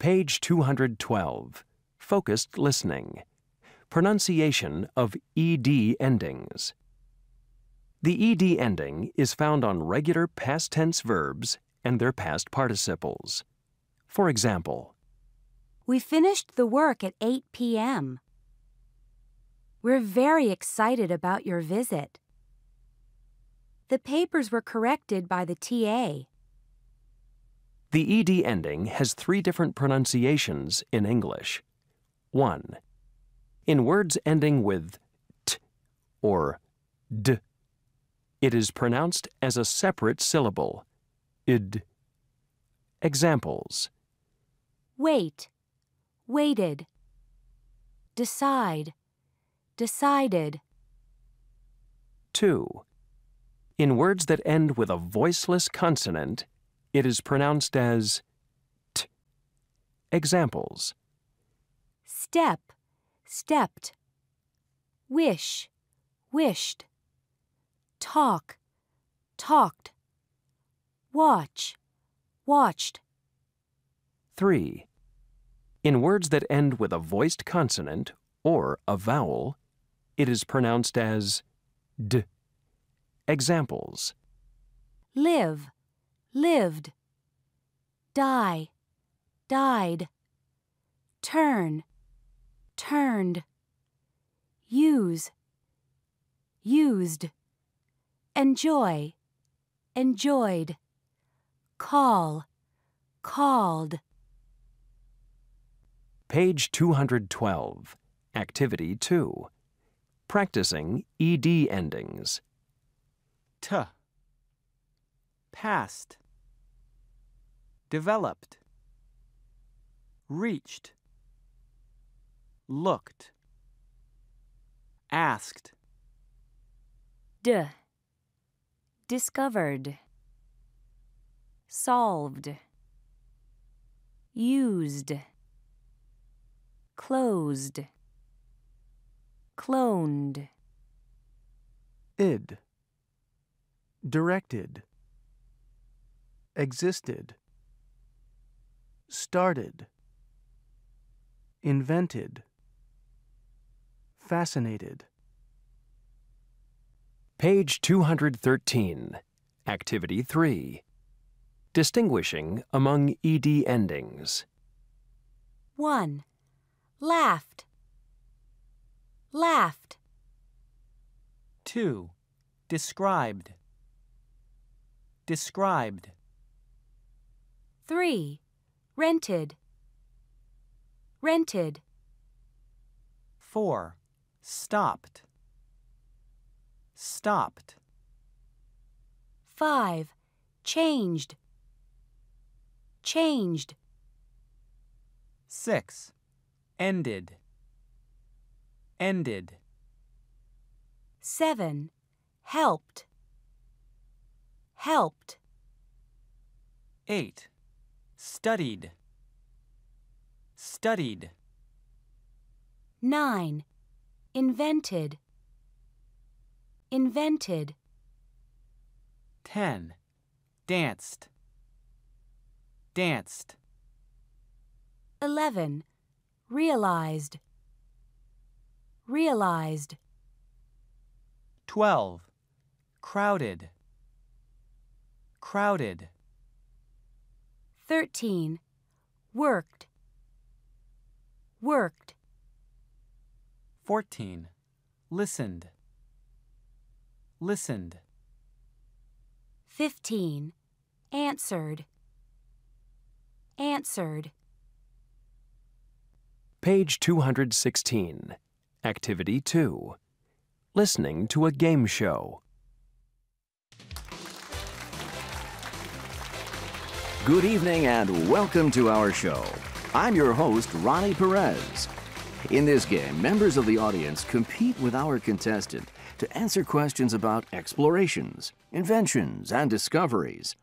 Page 212. Focused listening. Pronunciation of ED endings. The ED ending is found on regular past tense verbs and their past participles. For example, We finished the work at 8 p.m. We're very excited about your visit. The papers were corrected by the TA. the ED ending has 3 different pronunciations in English. 1. In words ending with t or d, it is pronounced as a separate syllable, id. Examples: Wait, waited. Decide, decided. 2. In words that end with a voiceless consonant, it is pronounced as t. Examples: Step, stepped. Wish, wished. Talk, talked. Watch, watched. 3. In words that end with a voiced consonant or a vowel, it is pronounced as d. Examples: Live, lived. Die, died. Turn, turned. Use, used. Enjoy, enjoyed. Call, called. Page 212. Activity 2. Practicing ED endings. T. Past. Developed. Reached. Looked. Asked. D. Discovered. Solved. Used. Closed. Cloned. Id. Directed. Existed. Started. Invented. Fascinated. Page 213. Activity 3. Distinguishing among ED endings. 1. Laughed. Laughed. 2. Described. Described. 3. Rented. Rented. 4. Stopped. Stopped. 5. Changed. Changed. 6. Ended. Ended. 7. Helped. Helped. 8. Studied. Studied. 9. Invented. Invented. 10. Danced. Danced. 11. Realized. Realized. 12. Crowded. Crowded. 13. Worked. Worked. 14. Listened. Listened. 15. Answered. Answered. Page 216. Activity 2. Listening to a game show. Good evening and welcome to our show. I'm your host, Ronnie Perez. In this game, members of the audience compete with our contestant to answer questions about explorations, inventions, and discoveries.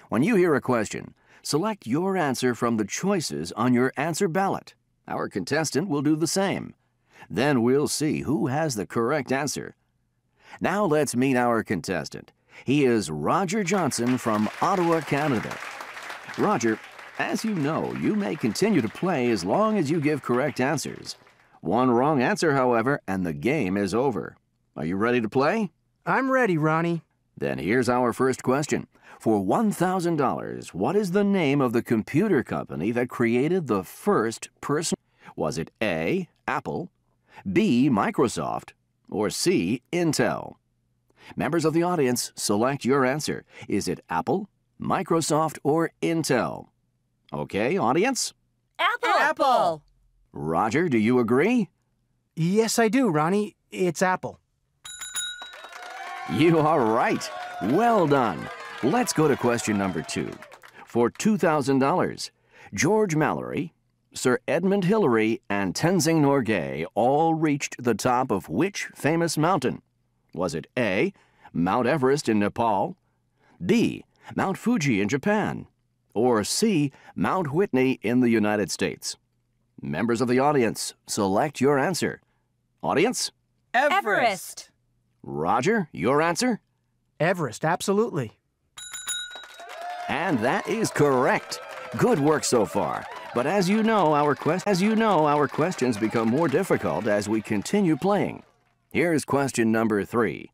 When you hear a question, select your answer from the choices on your answer ballot. Our contestant will do the same. Then we'll see who has the correct answer. Now let's meet our contestant. He is Roger Johnson from Ottawa, Canada. Roger, As you know, you may continue to play as long as you give correct answers. One wrong answer, however, and the game is over. Are you ready to play? I'm ready, Ronnie. Then here's our first question. For $1,000, what is the name of the computer company that created the first personal? Was it A, Apple, B, Microsoft, or C, Intel? Members of the audience, select your answer. Is it Apple, Microsoft, or Intel? Okay, audience? Apple. Roger, do you agree? Yes, I do, Ronnie. It's Apple. You are right. Well done. Let's go to question number 2. For $2,000, George Mallory, Sir Edmund Hillary, and Tenzing Norgay all reached the top of which famous mountain? Was it A, Mount Everest in Nepal, B, Mount Fuji in Japan, or C, Mount Whitney in the United States? Members of the audience, select your answer. Audience? Everest. Roger, your answer? Everest, absolutely. And that is correct. Good work so far. But as you know, our questions become more difficult as we continue playing. Here's question number 3.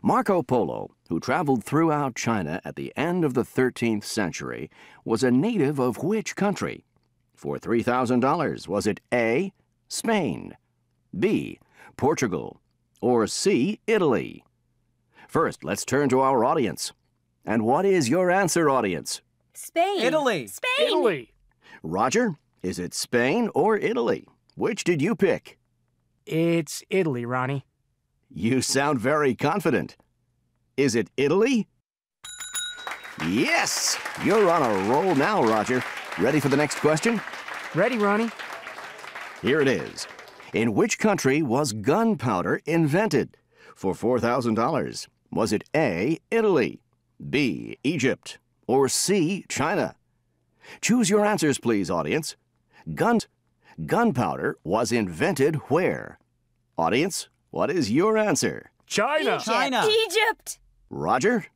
Marco Polo, who traveled throughout China at the end of the 13th century, was a native of which country? For $3,000, was it A, Spain, B, Portugal, or C, Italy? First, let's turn to our audience. And what is your answer, audience? Spain. Italy. Spain. Italy. Roger, is it Spain or Italy? Which did you pick? It's Italy, Ronnie. You sound very confident. Is it Italy? Yes! You're on a roll now, Roger. Ready for the next question? Ready, Ronnie? Here it is. In which country was gunpowder invented? For $4,000, was it A, Italy, B, Egypt, or C, China? Choose your answers, please, audience. Gunpowder was invented where? Audience, what is your answer? China. China. Egypt. Roger?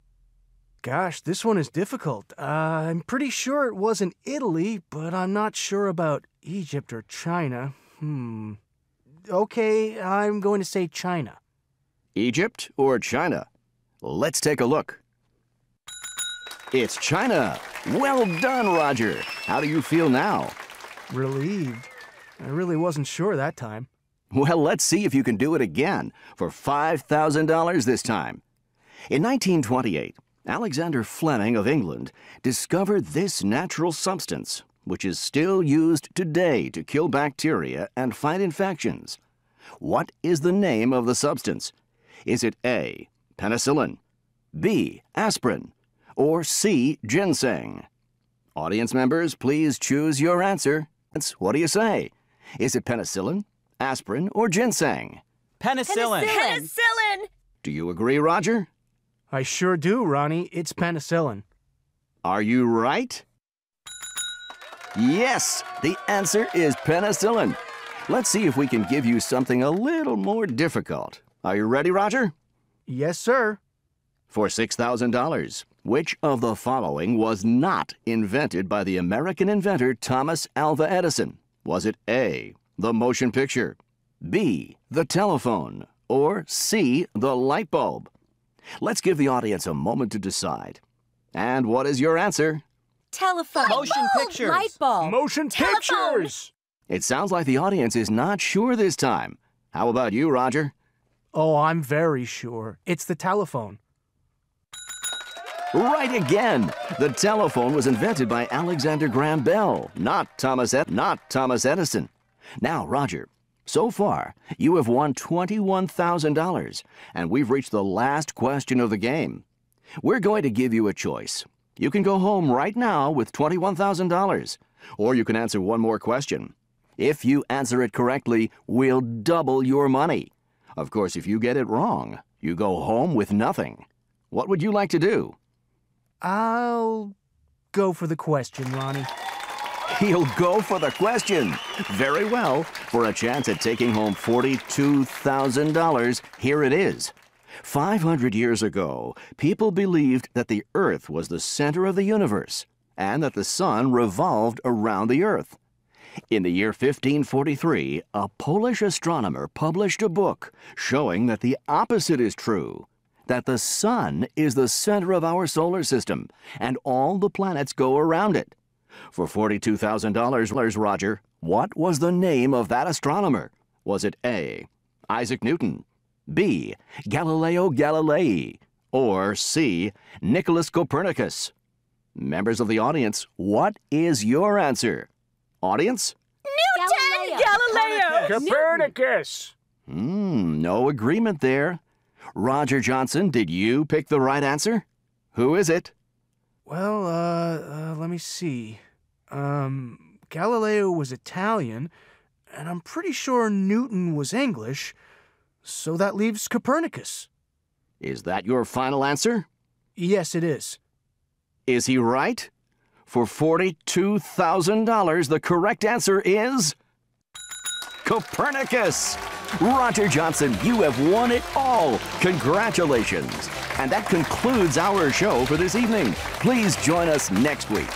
Gosh, this one is difficult. I'm pretty sure it wasn't Italy, but I'm not sure about Egypt or China. Okay, I'm going to say China. Egypt or China? Let's take a look. It's China. Well done, Roger. How do you feel now? Relieved. I really wasn't sure that time. Well, let's see if you can do it again for $5,000 this time. In 1928, Alexander Fleming of England discovered this natural substance, which is still used today to kill bacteria and fight infections. What is the name of the substance? Is it A, penicillin, B, aspirin, or C, ginseng? Audience members, please choose your answer. What do you say? Is it penicillin, aspirin, or ginseng? Penicillin. Penicillin. Do you agree, Roger? I sure do, Ronnie. It's penicillin. Are you right? Yes, the answer is penicillin. Let's see if we can give you something a little more difficult. Are you ready, Roger? Yes, sir. For $6,000, which of the following was not invented by the American inventor Thomas Alva Edison? Was it A, the motion picture, B, the telephone, or C, the light bulb? Let's give the audience a moment to decide. And what is your answer? Telephone. Motion pictures. Light bulb. Motion Telephone. pictures! It sounds like the audience is not sure this time. How about you, Roger? Oh, I'm very sure. It's the telephone. Right again! The telephone was invented by Alexander Graham Bell, not Thomas Edison. Now, Roger, so far, you have won $21,000, and we've reached the last question of the game. We're going to give you a choice. You can go home right now with $21,000, or you can answer one more question. If you answer it correctly, we'll double your money. Of course, if you get it wrong, you go home with nothing. What would you like to do? I'll go for the question, Ronnie. He'll go for the question. Very well. For a chance at taking home $42,000, here it is. 500 years ago, people believed that the Earth was the center of the universe. and that the sun revolved around the Earth. In the year 1543, a Polish astronomer published a book showing that the opposite is true, that the sun is the center of our solar system, and all the planets go around it. For $42,000, Roger, what was the name of that astronomer? Was it A, Isaac Newton, B, Galileo Galilei, or C, Nicholas Copernicus? Members of the audience, what is your answer? Audience? Newton! Galileo! Copernicus! No agreement there. Roger Johnson, did you pick the right answer? Who is it? Well, let me see. Galileo was Italian, and I'm pretty sure Newton was English, so that leaves Copernicus. Is that your final answer? Yes, it is. Is he right? For $42,000, the correct answer is Copernicus. Roger Johnson, you have won it all. Congratulations. And that concludes our show for this evening. Please join us next week.